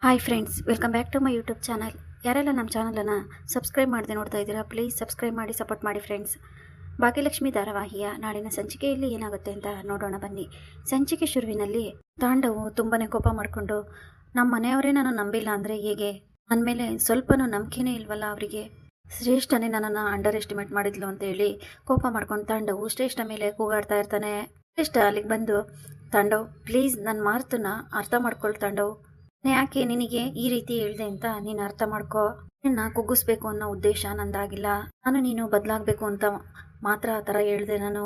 Hi friends, welcome back to my YouTube channel. ಯಾರೆಲ್ಲ ನಮ್ಮ ಚಾನಲನ್ನು ಸಬ್ಸ್ಕ್ರೈಬ್ ಮಾಡದೆ ನೋಡ್ತಾ ಇದ್ದೀರಾ, ಪ್ಲೀಸ್ ಸಬ್ಸ್ಕ್ರೈಬ್ ಮಾಡಿ ಸಪೋರ್ಟ್ ಮಾಡಿ ಫ್ರೆಂಡ್ಸ್. ಭಾಗ್ಯಲಕ್ಷ್ಮಿ ಧಾರಾವಾಹಿಯ ನಾಳಿನ ಸಂಚಿಕೆಯಲ್ಲಿ ಏನಾಗುತ್ತೆ ಅಂತ ನೋಡೋಣ ಬನ್ನಿ. ಸಂಚಿಕೆ ಶುರುವಿನಲ್ಲಿ ತಾಂಡವು ತುಂಬಾ ಕೋಪ ಮಾಡಿಕೊಂಡು, ನಮ್ಮ ಮನೆಯವರೇ ನಾನು ನಂಬಿಲ್ಲ ಅಂದರೆ ಹೇಗೆ, ನನ್ನ ಮೇಲೆ ಸ್ವಲ್ಪನೂ ನಂಬಿಕೆನೇ ಇಲ್ವಲ್ಲ ಅವರಿಗೆ, ಶ್ರೇಷ್ಠನೇ ನನ್ನನ್ನು ಅಂಡರ್ ಎಸ್ಟಿಮೇಟ್ ಮಾಡಿದ್ಲು ಅಂತ ಹೇಳಿ ಕೋಪ ಮಾಡ್ಕೊಂಡು ತಾಂಡವು ಶ್ರೇಷ್ಠ ಮೇಲೆ ಕೂಗಾಡ್ತಾ ಇರ್ತಾನೆ. ಶ್ರೇಷ್ಠ ಅಲ್ಲಿಗೆ ಬಂದು, ತಾಂಡವ್ ಪ್ಲೀಸ್ ನನ್ನ ಮಾತನ್ನ ಅರ್ಥ ಮಾಡ್ಕೊಳ್ ತಾಂಡವ್, ಯಾಕೆ ನಿನಗೆ ಈ ರೀತಿ ಹೇಳಿದೆ ಅಂತ ನೀನು ಅರ್ಥ ಮಾಡ್ಕೋ. ನಿನ್ನ ಕುಗ್ಗಿಸ್ಬೇಕು ಅನ್ನೋ ಉದ್ದೇಶ ನಂದಾಗಿಲ್ಲ. ನಾನು ನೀನು ಬದಲಾಗಬೇಕು ಅಂತ ಮಾತ್ರ ಆ ಥರ ಹೇಳಿದೆ. ನಾನು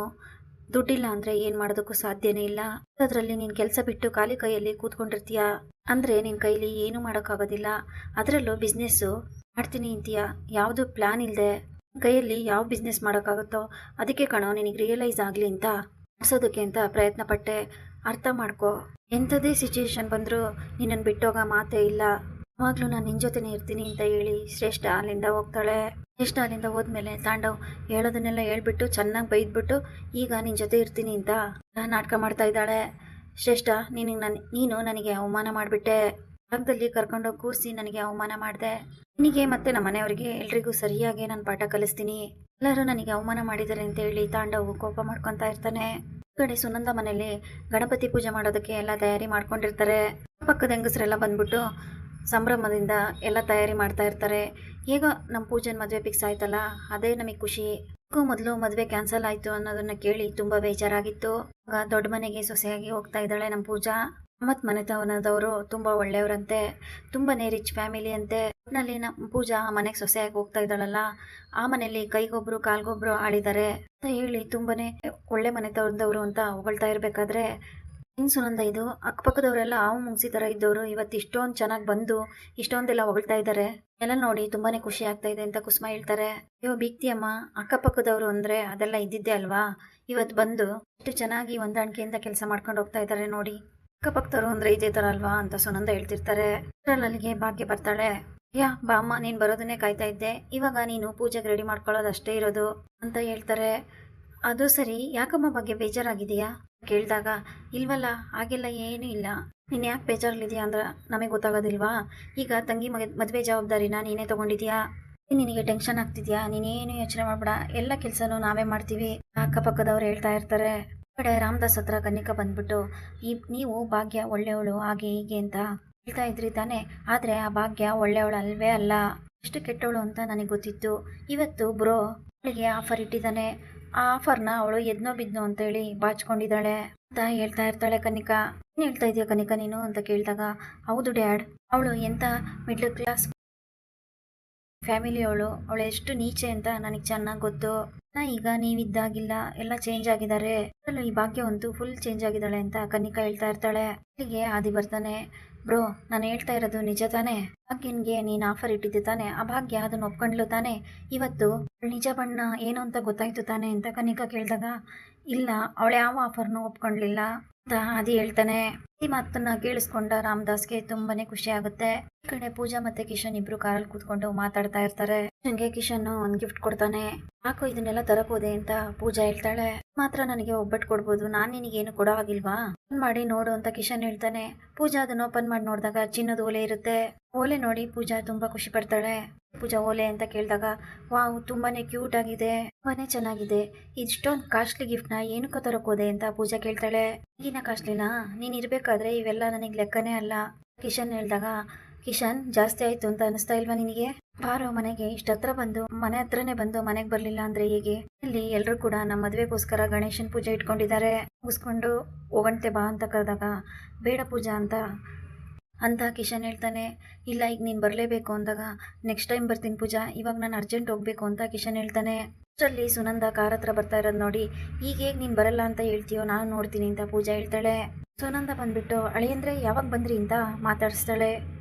ದುಡ್ಡಿಲ್ಲ ಅಂದರೆ ಏನು ಮಾಡೋದಕ್ಕೂ ಸಾಧ್ಯನೇ ಇಲ್ಲ. ಅದರಲ್ಲಿ ನೀನು ಕೆಲಸ ಬಿಟ್ಟು ಖಾಲಿ ಕೈಯಲ್ಲಿ ಕೂತ್ಕೊಂಡಿರ್ತೀಯ ಅಂದರೆ ನಿನ್ನ ಕೈಲಿ ಏನೂ ಮಾಡೋಕ್ಕಾಗೋದಿಲ್ಲ. ಅದರಲ್ಲೂ ಬಿಸ್ನೆಸ್ಸು ಮಾಡ್ತೀನಿ ಅಂತೀಯ, ಯಾವುದು ಪ್ಲ್ಯಾನ್ ಇಲ್ಲದೆ ಕೈಯಲ್ಲಿ ಯಾವ ಬಿಸ್ನೆಸ್ ಮಾಡೋಕ್ಕಾಗುತ್ತೋ ಅದಕ್ಕೆ ಕಣೋ ನಿನಗೆ ರಿಯಲೈಸ್ ಆಗಲಿ ಅಂತ ಮಾಡಿಸೋದಕ್ಕೆ ಅಂತ ಪ್ರಯತ್ನ ಪಟ್ಟೆ. ಅರ್ಥ ಮಾಡ್ಕೋ, ಎಂಥದೇ ಸಿಚುಯೇಷನ್ ಬಂದರೂ ನಿನ್ನನ್ನು ಬಿಟ್ಟೋಗ ಮಾತೇ ಇಲ್ಲ, ಅವಾಗಲೂ ನಾನು ನಿನ್ನ ಜೊತೆನೇ ಇರ್ತೀನಿ ಅಂತ ಹೇಳಿ ಶ್ರೇಷ್ಠ ಅಲ್ಲಿಂದ ಹೋಗ್ತಾಳೆ. ಶ್ರೇಷ್ಠ ಅಲ್ಲಿಂದ ಹೋದ್ಮೇಲೆ ತಾಂಡವ್ ಹೇಳೋದನ್ನೆಲ್ಲ ಹೇಳ್ಬಿಟ್ಟು ಚೆನ್ನಾಗಿ ಬೈದ್ಬಿಟ್ಟು ಈಗ ನಿನ್ನ ಜೊತೆ ಇರ್ತೀನಿ ಅಂತ ನಾಟಕ ಮಾಡ್ತಾ ಇದ್ದಾಳೆ. ಶ್ರೇಷ್ಠ, ನೀನು ನನಗೆ ಅವಮಾನ ಮಾಡಿಬಿಟ್ಟೆ, ಜಾಗದಲ್ಲಿ ಕರ್ಕೊಂಡೋಗಿ ಕೂರಿಸಿ ನನಗೆ ಅವಮಾನ ಮಾಡಿದೆ. ನಿನಗೆ ಮತ್ತೆ ನಮ್ಮ ಮನೆಯವರಿಗೆ ಎಲ್ರಿಗೂ ಸರಿಯಾಗಿ ನಾನು ಪಾಠ ಕಲಿಸ್ತೀನಿ, ಎಲ್ಲರೂ ನನಗೆ ಅವಮಾನ ಮಾಡಿದ್ದಾರೆ ಅಂತ ಹೇಳಿ ತಾಂಡವ್ ಕೋಪ ಮಾಡ್ಕೊತಾ ಇರ್ತಾನೆ. ಕಡೆ ಸುನಂದ ಮನೇಲಿ ಗಣಪತಿ ಪೂಜೆ ಮಾಡೋದಕ್ಕೆ ಎಲ್ಲ ತಯಾರಿ ಮಾಡ್ಕೊಂಡಿರ್ತಾರೆ. ಪಕ್ಕದ ಹೆಂಗಸರೆಲ್ಲ ಬಂದ್ಬಿಟ್ಟು ಸಂಭ್ರಮದಿಂದ ಎಲ್ಲ ತಯಾರಿ ಮಾಡ್ತಾ ಇರ್ತಾರೆ. ಈಗ ನಮ್ಮ ಪೂಜೆನ ಮದುವೆ ಫಿಕ್ಸ್ ಆಯ್ತಲ್ಲ, ಅದೇ ನಮಗೆ ಖುಷಿ. ಮೊದಲು ಮದುವೆ ಕ್ಯಾನ್ಸಲ್ ಆಯಿತು ಅನ್ನೋದನ್ನ ಕೇಳಿ ತುಂಬ ಬೇಜಾರಾಗಿತ್ತು. ಆಗ ದೊಡ್ಡ ಮನೆಗೆ ಸೊಸೆಯಾಗಿ ಹೋಗ್ತಾ ಇದ್ದಾಳೆ ನಮ್ಮ ಪೂಜಾ. ಮತ್ತು ಮನೆತವನದವರು ತುಂಬ ಒಳ್ಳೆಯವರಂತೆ, ತುಂಬಾನೇ ರಿಚ್ ಫ್ಯಾಮಿಲಿ ಅಂತೆ. ಒಟ್ಟಿನಲ್ಲಿ ನಮ್ಮ ಪೂಜಾ ಆ ಮನೆಗೆ ಸೊಸೆಯಾಗಿ ಹೋಗ್ತಾ ಇದ್ದಾಳಲ್ಲ, ಆ ಮನೆಯಲ್ಲಿ ಕೈಗೊಬ್ರು ಕಾಲ್ಗೊಬ್ರು ಆಳಿದ್ದಾರೆ ಅಂತ ಹೇಳಿ ತುಂಬಾನೇ ಒಳ್ಳೆ ಮನೆತವರದವರು ಅಂತ ಹೊಗಳ್ತಾ ಇರಬೇಕಾದ್ರೆ, ಇನ್ನು ಸುನಂದ ಇದು ಅಕ್ಕಪಕ್ಕದವರೆಲ್ಲ ಹಾವು ಮುಂಗ್ಸಿ ಥರ ಇದ್ದವರು ಇವತ್ತು ಇಷ್ಟೊಂದು ಚೆನ್ನಾಗಿ ಬಂದು ಇಷ್ಟೊಂದೆಲ್ಲ ಹೊಗಳ್ತಾ ಇದ್ದಾರೆ, ಎಲ್ಲ ನೋಡಿ ತುಂಬಾನೇ ಖುಷಿ ಆಗ್ತಾ ಇದೆ ಅಂತ ಕುಸುಮ ಹೇಳ್ತಾರೆ. ಅಯ್ಯೋ ಬೀಗ್ತಿಯಮ್ಮ, ಅಕ್ಕಪಕ್ಕದವರು ಅಂದರೆ ಅದೆಲ್ಲ ಇದ್ದಿದ್ದೆ ಅಲ್ವಾ, ಇವತ್ತು ಬಂದು ಎಷ್ಟು ಚೆನ್ನಾಗಿ ಹೊಂದಾಣಿಕೆಯಿಂದ ಕೆಲಸ ಮಾಡ್ಕೊಂಡು ಹೋಗ್ತಾ ಇದ್ದಾರೆ ನೋಡಿ, ಅಕ್ಕಪಕ್ಕದವರು ಅಂದರೆ ಇದೇ ಥರ ಅಲ್ವಾ ಅಂತ ಸುನಂದ ಹೇಳ್ತಿರ್ತಾರೆ. ಅಲ್ಲಿಗೆ ಭಾಗ್ಯ ಬರ್ತಾಳೆ. ಯಾ ಬಾ ಅಮ್ಮ, ನೀನು ಬರೋದನ್ನೇ ಕಾಯ್ತಾ ಇದ್ದೆ, ಇವಾಗ ನೀನು ಪೂಜೆಗೆ ರೆಡಿ ಮಾಡ್ಕೊಳ್ಳೋದು ಅಷ್ಟೇ ಇರೋದು ಅಂತ ಹೇಳ್ತಾರೆ. ಅದು ಸರಿ, ಯಾಕಮ್ಮ ಬಗ್ಗೆ ಬೇಜಾರಾಗಿದೆಯಾ ಕೇಳಿದಾಗ, ಇಲ್ವಲ್ಲ ಹಾಗೆಲ್ಲ ಏನೂ ಇಲ್ಲ, ನೀನು ಯಾಕೆ ಬೇಜಾರಲ್ಲಿದೆಯಾ ಅಂದ್ರೆ ನಮಗೆ ಗೊತ್ತಾಗೋದಿಲ್ವಾ, ಈಗ ತಂಗಿ ಮದುವೆ ಜವಾಬ್ದಾರಿನ ನೀನೇ ತೊಗೊಂಡಿದ್ಯಾ, ನಿನಗೆ ಟೆನ್ಷನ್ ಆಗ್ತಿದ್ಯಾ, ನೀನೇನು ಯೋಚನೆ ಮಾಡಬೇಡ, ಎಲ್ಲ ಕೆಲಸನೂ ನಾವೇ ಮಾಡ್ತೀವಿ ಅಕ್ಕಪಕ್ಕದವ್ರು ಹೇಳ್ತಾ ಇರ್ತಾರೆ. ಕಡೆ ರಾಮದಾಸ್ ಹತ್ರ ಕನ್ನಿಕಾ ಬಂದ್ಬಿಟ್ಟು, ನೀವು ಭಾಗ್ಯ ಒಳ್ಳೆಯವಳು ಹಾಗೆ ಹೀಗೆ ಅಂತ ಹೇಳ್ತಾ ಇದ್ರಿ ತಾನೆ, ಆದರೆ ಆ ಭಾಗ್ಯ ಒಳ್ಳೆಯವಳು ಅಲ್ವೇ ಅಲ್ಲ, ಎಷ್ಟು ಕೆಟ್ಟವಳು ಅಂತ ನನಗೆ ಗೊತ್ತಿತ್ತು. ಇವತ್ತು ಬ್ರೋ ಅವಳಿಗೆ ಆಫರ್ ಇಟ್ಟಿದ್ದಾನೆ, ಆ ಆಫರ್ನ ಅವಳು ಎದ್ನೋ ಬಿದ್ನೋ ಅಂತೇಳಿ ಬಾಚ್ಕೊಂಡಿದ್ದಾಳೆ ಅಂತ ಹೇಳ್ತಾ ಇರ್ತಾಳೆ ಕನ್ನಿಕಾ. ಏನು ಹೇಳ್ತಾ ಇದೆಯಾ ಕನ್ನಿಕಾ ನೀನು ಅಂತ ಕೇಳಿದಾಗ, ಹೌದು ಡ್ಯಾಡ್, ಅವಳು ಎಂಥ ಮಿಡ್ಲ್ ಕ್ಲಾಸ್ ಫ್ಯಾಮಿಲಿಯವಳು, ಅವಳು ಎಷ್ಟು ನೀಚೆ ಅಂತ ನನಗೆ ಚೆನ್ನಾಗಿ ಗೊತ್ತು. ಈಗ ನೀವಿದ್ದಾಗಿಲ್ಲ, ಎಲ್ಲ ಚೇಂಜ್ ಆಗಿದ್ದಾರೆ, ಈ ಭಾಗ್ಯ ಅಂತೂ ಫುಲ್ ಚೇಂಜ್ ಆಗಿದ್ದಾಳೆ ಅಂತ ಕನ್ನಿಕಾ ಹೇಳ್ತಾ ಇರ್ತಾಳೆ. ಅಲ್ಲಿಗೆ ಆದಿ ಬರ್ತಾನೆ. ಬ್ರೋ, ನಾನು ಹೇಳ್ತಾ ಇರೋದು ನಿಜ ತಾನೆ, ಭಾಗ್ಯನ್ಗೆ ನೀನು ಆಫರ್ ಇಟ್ಟಿದ್ದೆ ತಾನೆ, ಆ ಭಾಗ್ಯ ಅದನ್ನ ಒಪ್ಕೊಂಡ್ಲು ತಾನೆ, ಇವತ್ತು ನಿಜ ಬಣ್ಣ ಏನು ಅಂತ ಗೊತ್ತಾಯ್ತು ತಾನೆ ಅಂತ ಕನ್ನಿಕಾ ಕೇಳಿದಾಗ, ಇಲ್ಲ ಅವಳು ಯಾವ ಆಫರ್ನು ಒಪ್ಕೊಂಡ್ಲಿಲ್ಲ ಅಂತ ಆದಿ ಹೇಳ್ತಾನೆ. ಈ ಮಾತನ್ನ ಕೇಳಿಸ್ಕೊಂಡ ರಾಮದಾಸ್ಗೆ ತುಂಬಾನೇ ಖುಷಿ ಆಗುತ್ತೆ. ಈ ಕಡೆ ಪೂಜಾ ಮತ್ತೆ ಕಿಶನ್ ಇಬ್ರು ಕಾರಲ್ಲಿ ಕೂತ್ಕೊಂಡು ಮಾತಾಡ್ತಾ ಇರ್ತಾರೆ. ಕಿಶನ್ ಒಂದು ಗಿಫ್ಟ್ ಕೊಡ್ತಾನೆ. ಯಾಕೋ ಇದನ್ನೆಲ್ಲ ತರಬೋದೆ ಅಂತ ಪೂಜಾ ಹೇಳ್ತಾಳೆ. ಮಾತ್ರ ನನಗೆ ಒಬ್ಬಟ್ಟು ಕೊಡ್ಬೋದು, ನಾನು ನಿನಗೇನು ಕೊಡೋ ಆಗಿಲ್ವಾ, ಓಪನ್ ಮಾಡಿ ನೋಡು ಅಂತ ಕಿಶನ್ ಹೇಳ್ತಾನೆ. ಪೂಜಾ ಅದನ್ನ ಓಪನ್ ಮಾಡಿ ನೋಡಿದಾಗ ಚಿನ್ನದ ಓಲೆ ಇರುತ್ತೆ. ಓಲೆ ನೋಡಿ ಪೂಜಾ ತುಂಬಾ ಖುಷಿ ಪಡ್ತಾಳೆ. ಪೂಜಾ ಓಲೆ ಅಂತ ಕೇಳಿದಾಗ, ವಾವ್ ತುಂಬಾನೇ ಕ್ಯೂಟ್ ಆಗಿದೆ, ತುಂಬಾನೇ ಚೆನ್ನಾಗಿದೆ, ಇಷ್ಟೊಂದು ಕಾಸ್ಟ್ಲಿ ಗಿಫ್ಟ್ನ ಏನಕ್ಕೋ ತರಕೋದೆ ಅಂತ ಪೂಜಾ ಕೇಳ್ತಾಳೆ. ಈಗಿನ ಕಾಸ್ಟ್ಲಿನಾ, ನೀನ್ ಇರ್ಬೇಕಾದ್ರೆ ಇವೆಲ್ಲ ನನಗೆ ಲೆಕ್ಕನೇ ಅಲ್ಲ. ಕಿಶನ್ ಹೇಳಿದಾಗ, ಕಿಶನ್ ಜಾಸ್ತಿ ಆಯ್ತು ಅಂತ ಅನಿಸ್ತಾ ಇಲ್ವಾ ನಿನಗೆ, ಬಾರೋ ಮನೆಗೆ, ಇಷ್ಟತ್ರ ಬಂದು ಮನೆ ಹತ್ರನೇ ಬಂದು ಮನೆಗೆ ಬರ್ಲಿಲ್ಲ ಅಂದ್ರೆ ಹೇಗೆ, ಇಲ್ಲಿ ಎಲ್ರು ಕೂಡ ನಮ್ಮ ಮದುವೆಗೋಸ್ಕರ ಗಣೇಶನ್ ಪೂಜೆ ಇಟ್ಕೊಂಡಿದ್ದಾರೆ, ಮುಗಿಸ್ಕೊಂಡು ಹೋಗಂತೆ ಬಾ ಅಂತ ಕರೆದಾಗ, ಬೇಡ ಪೂಜಾ ಅಂತ ಕಿಶನ್ ಹೇಳ್ತಾನೆ. ಇಲ್ಲ ಈಗ ನೀನು ಬರಲೇಬೇಕು ಅಂದಾಗ, ನೆಕ್ಸ್ಟ್ ಟೈಮ್ ಬರ್ತೀನಿ ಪೂಜಾ, ಇವಾಗ ನಾನು ಅರ್ಜೆಂಟ್ ಹೋಗ್ಬೇಕು ಅಂತ ಕಿಶನ್ ಹೇಳ್ತಾನೆ. ಅಷ್ಟರಲ್ಲಿ ಸುನಂದ ಕಾರ್ ಹತ್ರ ಬರ್ತಾ ಇರೋದು ನೋಡಿ, ಈಗ ಹೇಗೆ ನೀನು ಬರಲ್ಲ ಅಂತ ಹೇಳ್ತೀಯೋ ನಾನು ನೋಡ್ತೀನಿ ಅಂತ ಪೂಜಾ ಹೇಳ್ತಾಳೆ. ಸುನಂದ ಬಂದ್ಬಿಟ್ಟು, ಅಳಿಯಂದ್ರೆ ಯಾವಾಗ ಬಂದ್ರಿ ಅಂತ ಮಾತಾಡಿಸ್ತಾಳೆ.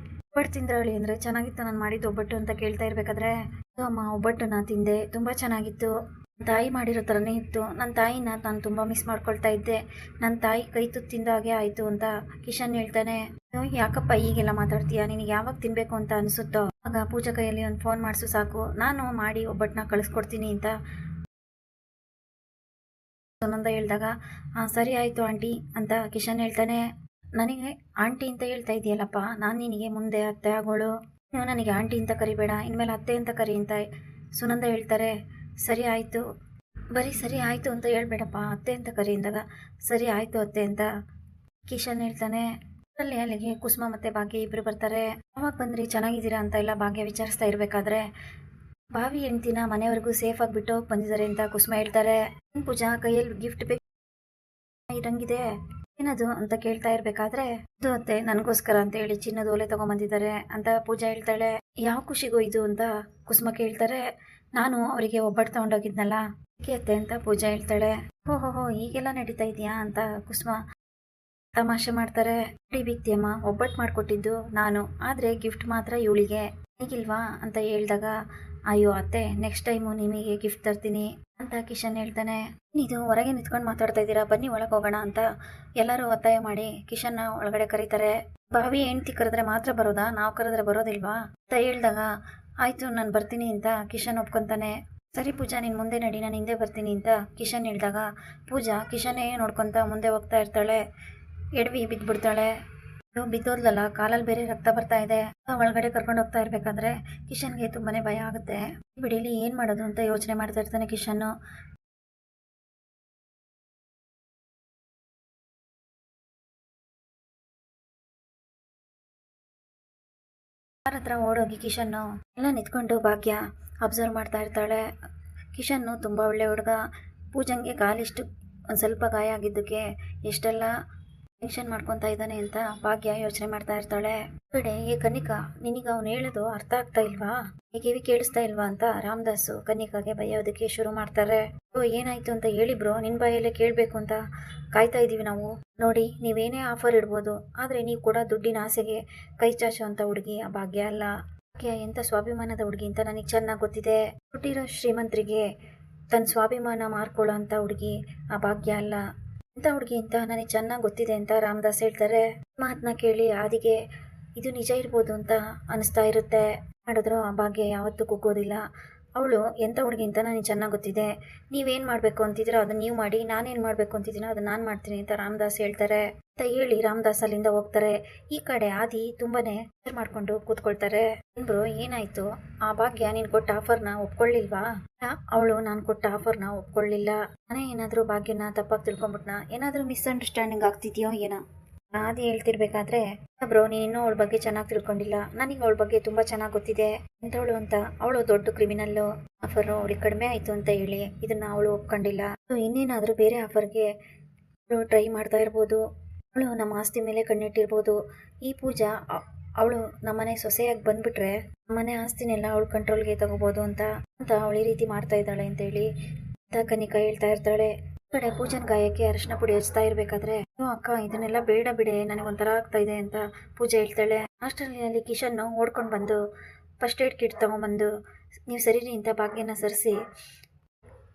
ಒಬ್ಬಟ್ಟು ತಿಂದ್ರೆ ಅಳಿಯಂದ್ರೆ ಚೆನ್ನಾಗಿತ್ತು ನಾನು ಮಾಡಿದ್ದು ಒಬ್ಬಟ್ಟು ಅಂತ ಕೇಳ್ತಾ ಇರ್ಬೇಕಾದ್ರೆ, ಅಮ್ಮ ಒಬ್ಬಟ್ಟನ್ನ ತಿಂದೆ, ತುಂಬ ಚೆನ್ನಾಗಿತ್ತು, ತಾಯಿ ಮಾಡಿರೋ ಥರನೇ ಇತ್ತು, ನನ್ನ ತಾಯಿನ ನಾನು ತುಂಬ ಮಿಸ್ ಮಾಡ್ಕೊಳ್ತಾ ಇದ್ದೆ, ನನ್ನ ತಾಯಿ ಕೈ ತುತ್ತು ತಿಂದ ಹಾಗೆ ಆಯಿತು ಅಂತ ಕಿಶನ್ ಹೇಳ್ತಾನೆ. ಯಾಕಪ್ಪ ಹೀಗೆಲ್ಲ ಮಾತಾಡ್ತೀಯಾ, ನಿನಗೆ ಯಾವಾಗ ತಿನ್ನಬೇಕು ಅಂತ ಅನಿಸುತ್ತೋ ಆಗ ಪೂಜಾ ಕೈಯಲ್ಲಿ ಒಂದು ಫೋನ್ ಮಾಡಿಸು ಸಾಕು, ನಾನು ಮಾಡಿ ಒಬ್ಬಟ್ಟನ್ನ ಕಳಿಸ್ಕೊಡ್ತೀನಿ ಅಂತ ಸುನಂದ ಹೇಳಿದಾಗ, ಸರಿ ಆಯಿತು ಆಂಟಿ ಅಂತ ಕಿಶನ್ ಹೇಳ್ತಾನೆ. ನನಗೆ ಆಂಟಿ ಅಂತ ಹೇಳ್ತಾ ಇದೆಯಲ್ಲಪ್ಪ, ನಾನು ನಿನಗೆ ಮುಂದೆ ಅತ್ತೆ ಆಗೋಳು. ನೀವು ನನಗೆ ಆಂಟಿ ಅಂತ ಕರಿಬೇಡ, ಇನ್ಮೇಲೆ ಅತ್ತೆ ಅಂತ ಕರಿ ಅಂತ ಸುನಂದ ಹೇಳ್ತಾರೆ. ಸರಿ ಆಯಿತು, ಬರೀ ಸರಿ ಆಯಿತು ಅಂತ ಹೇಳ್ಬೇಡಪ್ಪ, ಅತ್ತೆ ಅಂತ ಕರಿ ಅಂದಾಗ ಸರಿ ಆಯಿತು ಅತ್ತೆ ಅಂತ ಕಿಶನ್ ಹೇಳ್ತಾನೆ. ಅಲ್ಲಿಗೆ ಕುಸುಮ ಮತ್ತು ಭಾಗ್ಯ ಇಬ್ಬರು ಬರ್ತಾರೆ. ಅವಾಗ ಬಂದ್ರಿ, ಚೆನ್ನಾಗಿದ್ದೀರಾ ಅಂತ ಎಲ್ಲ ಭಾಗ್ಯ ವಿಚಾರಿಸ್ತಾ ಇರಬೇಕಾದ್ರೆ ಭಾವಿ ಹೆಂಡ್ತಿನ ಮನೆವರೆಗೂ ಸೇಫಾಗಿ ಬಿಟ್ಟು ಹೋಗಿ ಬಂದಿದ್ದಾರೆ ಅಂತ ಕುಸುಮ ಹೇಳ್ತಾರೆ. ಪೂಜಾ ಕೈಯಲ್ಲಿ ಗಿಫ್ಟ್ ಬೇಕು ಇರಂಗಿದೆ, ಏನದು ಅಂತ ಕೇಳ್ತಾ ಇರ್ಬೇಕಾದ್ರೆ ಇದು ಅತ್ತೆ ನನಗೋಸ್ಕರ ಅಂತ ಹೇಳಿ ಚಿನ್ನದ ಓಲೆ ತಗೊಂಬಂದಿದ್ದಾರೆ ಅಂತ ಪೂಜಾ ಹೇಳ್ತಾಳೆ. ಯಾವ ಖುಷಿಗೂ ಇದು ಅಂತ ಕುಸುಮ ಕೇಳ್ತಾರೆ. ನಾನು ಅವರಿಗೆ ಒಬ್ಬಟ್ಟು ತಗೊಂಡೋಗಿದ್ನಲ್ಲ ಅತ್ತೆ ಅಂತ ಪೂಜಾ ಹೇಳ್ತಾಳೆ. ಹೋ ಈಗೆಲ್ಲ ನಡೀತಾ ಇದೆಯಾ ಅಂತ ಕುಸುಮ ತಮಾಷೆ ಮಾಡ್ತಾರೆ. ಬಿತ್ತಿಯಮ್ಮ, ಒಬ್ಬಟ್ಟು ಮಾಡಿಕೊಟ್ಟಿದ್ದು ನಾನು, ಆದರೆ ಗಿಫ್ಟ್ ಮಾತ್ರ ಇವಳಿಗೆ, ಹೇಗಿಲ್ವಾ ಅಂತ ಹೇಳಿದಾಗ ಅಯ್ಯೋ ಅತ್ತೆ, ನೆಕ್ಸ್ಟ್ ಟೈಮು ನಿಮಗೆ ಗಿಫ್ಟ್ ತರ್ತೀನಿ ಅಂತ ಕಿಶನ್ ಹೇಳ್ತಾನೆ. ಇದು ಹೊರಗೆ ನಿಂತ್ಕೊಂಡು ಮಾತಾಡ್ತಾ ಇದ್ದೀರಾ, ಬನ್ನಿ ಒಳಗೆ ಹೋಗೋಣ ಅಂತ ಎಲ್ಲರೂ ಒತ್ತಾಯ ಮಾಡಿ ಕಿಶನ್ನ ಒಳಗಡೆ ಕರೀತಾರೆ. ಭಾವಿ ಹೆಂಡ್ತಿ ಕರೆದ್ರೆ ಮಾತ್ರ ಬರೋದಾ, ನಾವು ಕರೆದ್ರೆ ಬರೋದಿಲ್ವಾ ಅಂತ ಹೇಳಿದಾಗ ಆಯಿತು ನಾನು ಬರ್ತೀನಿ ಅಂತ ಕಿಶನ್ ಒಪ್ಕೊತಾನೆ. ಸರಿ ಪೂಜಾ ನೀನು ಮುಂದೆ ನಡಿ, ನಾನು ಹಿಂದೆ ಬರ್ತೀನಿ ಅಂತ ಕಿಶನ್ ಹೇಳಿದಾಗ ಪೂಜಾ ಕಿಶನ್ನೇ ನೋಡ್ಕೊತ ಮುಂದೆ ಹೋಗ್ತಾ ಇರ್ತಾಳೆ. ಎಡವಿ ಬಿದ್ದುಬಿಡ್ತಾಳೆ. ಬಿದ್ದೋದ್ಲಲ್ಲ, ಕಾಲಲ್ಲಿ ಬೇರೆ ರಕ್ತ ಬರ್ತಾ ಇದೆ. ಒಳಗಡೆ ಕರ್ಕೊಂಡು ಹೋಗ್ತಾ ಇರ್ಬೇಕಾದ್ರೆ ಕಿಶನ್ಗೆ ತುಂಬಾನೇ ಭಯ ಆಗುತ್ತೆ. ಬಿಡಿಲಿ ಏನ್ ಮಾಡೋದು ಅಂತ ಯೋಚನೆ ಮಾಡ್ತಾ ಇರ್ತಾನೆ ಕಿಶನ್. ಯಾರ ಹತ್ರ ಓಡೋಗಿ ಕಿಶನ್ನು ಎಲ್ಲ ನಿಂತ್ಕೊಂಡು ಭಾಗ್ಯ ಅಬ್ಸರ್ವ್ ಮಾಡ್ತಾ ಇರ್ತಾಳೆ. ಕಿಶನ್ನು ತುಂಬಾ ಒಳ್ಳೆ ಹುಡುಗ. ಪೂಜಂಗೆ ಕಾಲಿಷ್ಟು ಒಂದು ಸ್ವಲ್ಪ ಗಾಯ ಆಗಿದ್ದಕ್ಕೆ ಎಷ್ಟೆಲ್ಲ ಟೆನ್ಷನ್ ಮಾಡ್ಕೊತಾ ಇದ್ದಾನೆ ಅಂತ ಭಾಗ್ಯ ಯೋಚನೆ ಮಾಡ್ತಾ ಇರ್ತಾಳೆ. ಕಡೆ ಏ ಕನಿಕಾ, ನಿನಗೆ ಅವನು ಹೇಳೋದು ಅರ್ಥ ಆಗ್ತಾ ಇಲ್ವಾ, ಕಿವಿ ಕೇಳಿಸ್ತಾ ಇಲ್ವಾ ಅಂತ ರಾಮದಾಸು ಕನಿಕಾಗೆ ಬೈಯೋದಕ್ಕೆ ಶುರು ಮಾಡ್ತಾರೆ. ಏನಾಯ್ತು ಅಂತ ಹೇಳಿ ಬ್ರೋ, ನಿನ್ ಬಾಯಲ್ಲೇ ಕೇಳಬೇಕು ಅಂತ ಕಾಯ್ತಾ ಇದೀವಿ ನಾವು. ನೋಡಿ, ನೀವೇನೇ ಆಫರ್ ಇಡ್ಬೋದು, ಆದ್ರೆ ನೀವು ಕೂಡ ದುಡ್ಡಿನ ಆಸೆಗೆ ಕೈ ಚಾಚೋ ಅಂತ ಹುಡುಗಿ ಆ ಭಾಗ್ಯ ಅಲ್ಲ. ಭಾಗ್ಯ ಎಂತ ಸ್ವಾಭಿಮಾನದ ಹುಡುಗಿ ಅಂತ ನನಗೆ ಚೆನ್ನಾಗಿ ಗೊತ್ತಿದೆ. ಹುಟ್ಟಿರೋ ಶ್ರೀಮಂತರಿಗೆ ತನ್ನ ಸ್ವಾಭಿಮಾನ ಮಾರ್ಕೊಳ್ಳೋ ಅಂತ ಹುಡುಗಿ ಆ ಭಾಗ್ಯ ಅಲ್ಲ. ಎಂತ ಹುಡುಗಿ ಅಂತ ನನಗೆ ಚೆನ್ನಾಗಿ ಗೊತ್ತಿದೆ ಅಂತ ರಾಮದಾಸ್ ಹೇಳ್ತಾರೆ. ಮಾತನ್ನ ಕೇಳಿ ಆದಿಗೆ ಇದು ನಿಜ ಇರ್ಬೋದು ಅಂತ ಅನಿಸ್ತಾ ಇರುತ್ತೆ. ಮಾಡಿದ್ರು ಆ ಭಾಗ್ಯ ಯಾವತ್ತೂ ಕುಗ್ಗೋದಿಲ್ಲ. ಅವಳು ಎಂಥ ಹುಡುಗಿ ಅಂತ ನನಗೆ ಚೆನ್ನಾಗಿ ಗೊತ್ತಿದೆ. ನೀವೇನು ಮಾಡಬೇಕು ಅಂತಿದ್ದೀರೋ ಅದನ್ನ ನೀವು ಮಾಡಿ, ನಾನೇನು ಮಾಡಬೇಕು ಅಂತಿದ್ದೀನೋ ಅದನ್ನ ನಾನು ಮಾಡ್ತೀನಿ ಅಂತ ರಾಮದಾಸ್ ಹೇಳ್ತಾರೆ. ಅಂತ ಹೇಳಿ ರಾಮದಾಸ್ ಅಲ್ಲಿಂದ ಹೋಗ್ತಾರೆ. ಈ ಕಡೆ ಆದಿ ತುಂಬಾನೇ ಮಾಡ್ಕೊಂಡು ಕೂತ್ಕೊಳ್ತಾರೆ. ಬ್ರೋ ಏನಾಯ್ತು, ಆ ಭಾಗ್ಯ ನೀನು ಕೊಟ್ಟ ಆಫರ್ನ ಒಪ್ಕೊಳ್ಳಿಲ್ವಾ? ಅವಳು ನಾನು ಕೊಟ್ಟ ಆಫರ್ನ ಒಪ್ಕೊಳ್ಳಿಲ್ಲ. ನಾನೇ ಏನಾದರೂ ಭಾಗ್ಯನ ತಪ್ಪಾಗಿ ತಿಳ್ಕೊಂಬಿಟ್ನಾ, ಏನಾದರೂ ಮಿಸ್ಅಂಡರ್ಸ್ಟ್ಯಾಂಡಿಂಗ್ ಆಗ್ತಿದ್ಯೋ ಏನೋ ಆದಿ ಹೇಳ್ತಿರ್ಬೇಕಾದ್ರೆ ಬ್ರೋ ನೀನು ಅವಳ ಬಗ್ಗೆ ಚೆನ್ನಾಗಿ ತಿಳ್ಕೊಂಡಿಲ್ಲ, ನನಗೆ ಅವಳ ಬಗ್ಗೆ ತುಂಬಾ ಚೆನ್ನಾಗಿ ಗೊತ್ತಿದೆ ಎಂತವಳು ಅಂತ. ಅವಳು ದೊಡ್ಡ ಕ್ರಿಮಿನಲ್ಲು. ಆಫರ್ ಅವಳಿಗೆ ಕಡಿಮೆ ಆಯ್ತು ಅಂತ ಹೇಳಿ ಇದನ್ನ ಅವಳು ಒಪ್ಕೊಂಡಿಲ್ಲ. ಇನ್ನೇನಾದ್ರೂ ಬೇರೆ ಆಫರ್ಗೆ ಅವಳು ಟ್ರೈ ಮಾಡ್ತಾ ಇರ್ಬೋದು. ಅವಳು ನಮ್ಮ ಆಸ್ತಿ ಮೇಲೆ ಕಣ್ಣಿಟ್ಟಿರ್ಬೋದು. ಈ ಪೂಜಾ ಅವಳು ನಮ್ಮನೆ ಸೊಸೆಯಾಗಿ ಬಂದ್ಬಿಟ್ರೆ ನಮ್ಮನೆ ಆಸ್ತಿನೆಲ್ಲ ಅವಳು ಕಂಟ್ರೋಲ್ಗೆ ತಗೋಬಹುದು ಅಂತ ಅವಳು ಈ ರೀತಿ ಮಾಡ್ತಾ ಇದ್ದಾಳೆ ಅಂತ ಹೇಳಿ ಕನಿಕಾ ಹೇಳ್ತಾ ಇರ್ತಾಳೆ. ಕಡೆ ಪೂಜನ್ ಗಾಯಕ್ಕೆ ಅರಿಶಿನ ಪುಡಿ ಹಚ್ತಾ ಇರ್ಬೇಕಾದ್ರೆ ಅಕ್ಕ ಇದನ್ನೆಲ್ಲ ಬೇಡ ಬಿಡೆ, ನನಗೊಂಥರ ಆಗ್ತಾ ಇದೆ ಅಂತ ಪೂಜೆ ಹೇಳ್ತಾಳೆ. ಅಷ್ಟರಲ್ಲಿ ಕಿಶನ್ ಓಡ್ಕೊಂಡು ಬಂದು ಫಸ್ಟ್ ಏಡ್ ಕಿಟ್ ತಗೊಂಡ್ಬಂದು ನೀವು ಸರಿರಿ ಅಂತ ಭಾಗ್ಯನ ಸರಿಸಿ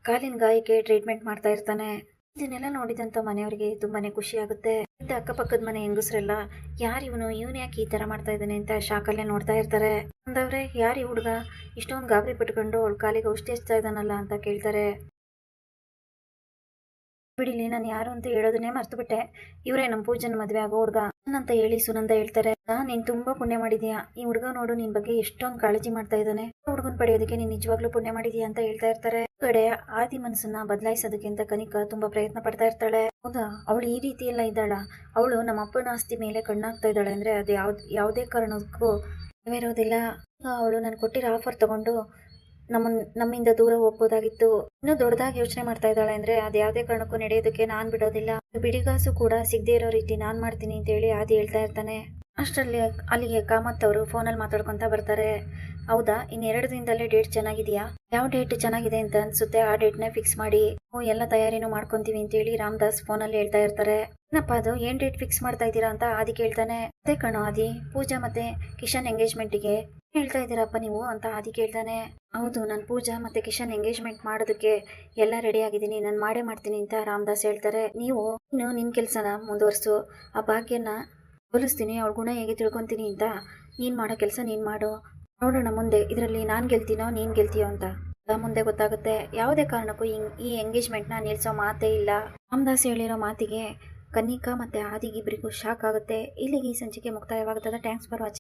ಕಾಲಿನ ಗಾಯಕ್ಕೆ ಟ್ರೀಟ್ಮೆಂಟ್ ಮಾಡ್ತಾ ಇರ್ತಾನೆ. ಇದನ್ನೆಲ್ಲ ನೋಡಿದಂತ ಮನೆಯವರಿಗೆ ತುಂಬಾನೇ ಖುಷಿ ಆಗುತ್ತೆ. ಅಕ್ಕಪಕ್ಕದ ಮನೆ ಹೆಂಗಸರೆಲ್ಲ ಯಾರು ಇವನು ಯಾಕೆ ಈ ತರ ಮಾಡ್ತಾ ಇದ್ದಾನೆ ಅಂತ ಶಾಕಲ್ಲೇ ನೋಡ್ತಾ ಇರ್ತಾರೆ. ಅಂದವ್ರೆ ಯಾರು ಈ ಹುಡುಗ ಇಷ್ಟೊಂದು ಗಾಬರಿ ಪಟ್ಕೊಂಡು ಅವಳ ಕಾಲಿಗೆ ಔಷಧಿ ಹಚ್ತಾ ಇದ್ದಾನಲ್ಲ ಅಂತ ಕೇಳ್ತಾರೆ. ಬಿಡಿಲಿ, ನಾನು ಯಾರು ಅಂತ ಹೇಳೋದನ್ನೇ ಮರ್ತು ಬಿಟ್ಟೆ, ಇವರೇ ನಮ್ಮ ಪೂಜನ ಮದುವೆ ಆಗೋ ಹುಡುಗ ಅಂತ ಹೇಳಿ ಸುನಂದ ಹೇಳ್ತಾರೆ. ನೀನ್ ತುಂಬಾ ಪುಣ್ಯ ಮಾಡಿದ್ಯಾ, ಈ ಹುಡುಗ ನೋಡು ನಿನ್ ಬಗ್ಗೆ ಎಷ್ಟೊಂದು ಕಾಳಜಿ ಮಾಡ್ತಾ ಇದ್ದಾನೆ, ಹುಡುಗನ್ ಪಡೆಯೋದಕ್ಕೆ ನೀನ್ ನಿಜವಾಗ್ಲೂ ಪುಣ್ಯ ಮಾಡಿದ್ಯಾ ಅಂತ ಹೇಳ್ತಾ ಇರ್ತಾರೆ. ಕಡೆ ಆದಿ ಮನಸ್ಸನ್ನ ಬದಲಾಯಿಸೋದಕ್ಕೆ ಅಂತ ಕನಿಕಾ ತುಂಬಾ ಪ್ರಯತ್ನ ಪಡ್ತಾ ಇರ್ತಾಳೆ. ಹೌದಾ, ಅವಳು ಈ ರೀತಿ ಎಲ್ಲ ಇದ್ದಾಳ, ಅವಳು ನಮ್ಮ ಅಪ್ಪನ ಆಸ್ತಿ ಮೇಲೆ ಕಣ್ಣಾಗ್ತಾ ಇದ್ದಾಳೆ ಅಂದ್ರೆ ಅದು ಯಾವುದೇ ಕಾರಣಕ್ಕೂ ನೆರವೇರೋದಿಲ್ಲ. ಅವಳು ನಾನು ಕೊಟ್ಟಿರೋ ಆಫರ್ ತಗೊಂಡು ನಮ್ಮಿಂದ ದೂರ ಹೋಗ್ಬೋದಾಗಿತ್ತು. ಇನ್ನೂ ದೊಡ್ಡದಾಗಿ ಯೋಚನೆ ಮಾಡ್ತಾ ಇದ್ದಾಳೆ ಅಂದ್ರೆ ಅದು ಯಾವುದೇ ಕಾರಣಕ್ಕೂ ನಡೆಯೋದಕ್ಕೆ ನಾನ್ ಬಿಡೋದಿಲ್ಲ. ಬಿಡಿಗಾಸು ಕೂಡ ಸಿಗದೆ ಇರೋ ರೀತಿ ನಾನ್ ಮಾಡ್ತೀನಿ ಅಂತ ಹೇಳಿ ಆದಿ ಹೇಳ್ತಾ ಇರ್ತಾನೆ. ಅಷ್ಟರಲ್ಲಿ ಅಲ್ಲಿಗೆ ಕಾಮತ್ ಅವರು ಫೋನಲ್ಲಿ ಮಾತಾಡ್ಕೊಂತ ಬರ್ತಾರೆ. ಹೌದಾ, ಇನ್ನು2 ದಿನದಲ್ಲೇ ಡೇಟ್ ಚೆನ್ನಾಗಿದೆಯಾ? ಯಾವ ಡೇಟ್ ಚೆನ್ನಾಗಿದೆ ಅಂತ ಅನ್ಸುತ್ತೆ ಆ ಡೇಟ್ನ ಫಿಕ್ಸ್ ಮಾಡಿ ಎಲ್ಲ ತಯಾರಿನೂ ಮಾಡ್ಕೊಂತೀವಿ ಅಂತ ಹೇಳಿ ರಾಮದಾಸ್ ಫೋನಲ್ಲಿ ಹೇಳ್ತಾ ಇರ್ತಾರೆ. ಏನಪ್ಪ ಅದು, ಏನ್ ಡೇಟ್ ಫಿಕ್ಸ್ ಮಾಡ್ತಾ ಇದ್ದೀರಾ ಅಂತ ಆದಿ ಕೇಳ್ತಾನೆ. ಅದೇ ಕಣೋ ಆದಿ, ಪೂಜಾ ಮತ್ತೆ ಕಿಶನ್ ಎಂಗೇಜ್ಮೆಂಟ್ಗೆ ಹೇಳ್ತಾ ಇದ್ದೀರಪ್ಪ ನೀವು ಅಂತ ಆದಿ ಕೇಳ್ತಾನೆ. ಹೌದು, ನಾನು ಪೂಜಾ ಮತ್ತೆ ಕಿಶನ್ ಎಂಗೇಜ್ಮೆಂಟ್ ಮಾಡೋದಕ್ಕೆ ಎಲ್ಲ ರೆಡಿ ಆಗಿದ್ದೀನಿ, ನಾನು ಮಾಡೇ ಮಾಡ್ತೀನಿ ಅಂತ ರಾಮದಾಸ್ ಹೇಳ್ತಾರೆ. ನೀವು ಇನ್ನು ನಿನ್ ಕೆಲ್ಸನ ಮುಂದುವರ್ಸು, ಆ ಭಾಗ್ಯನ ಹೋಲಿಸ್ತೀನಿ, ಅವಳ ಗುಣ ಹೇಗೆ ತಿಳ್ಕೊಂತೀನಿ ಅಂತ ನೀನ್ ಮಾಡೋ ಕೆಲಸ ನೀನ್ ಮಾಡು, ನೋಡೋಣ ಮುಂದೆ ಇದರಲ್ಲಿ ನಾನು ಗೆಲ್ತೀನೋ ನೀನ್ ಗೆಲ್ತೀಯೋ ಅಂತ ಮುಂದೆ ಗೊತ್ತಾಗುತ್ತೆ. ಯಾವುದೇ ಕಾರಣಕ್ಕೂ ಈ ಎಂಗೇಜ್ಮೆಂಟ್ನ ನಿಲ್ಸೋ ಮಾತೇ ಇಲ್ಲ. ರಾಮದಾಸ್ ಹೇಳಿರೋ ಮಾತಿಗೆ ಕನ್ನಿಕಾ ಮತ್ತು ಆದಿಗಿಬ್ಬರಿಗೂ ಶಾಕ್ ಆಗುತ್ತೆ. ಇಲ್ಲಿಗೆ ಈ ಸಂಚಿಕೆ ಮುಕ್ತಾಯವಾಗುತ್ತದೆ. Thanks for watching.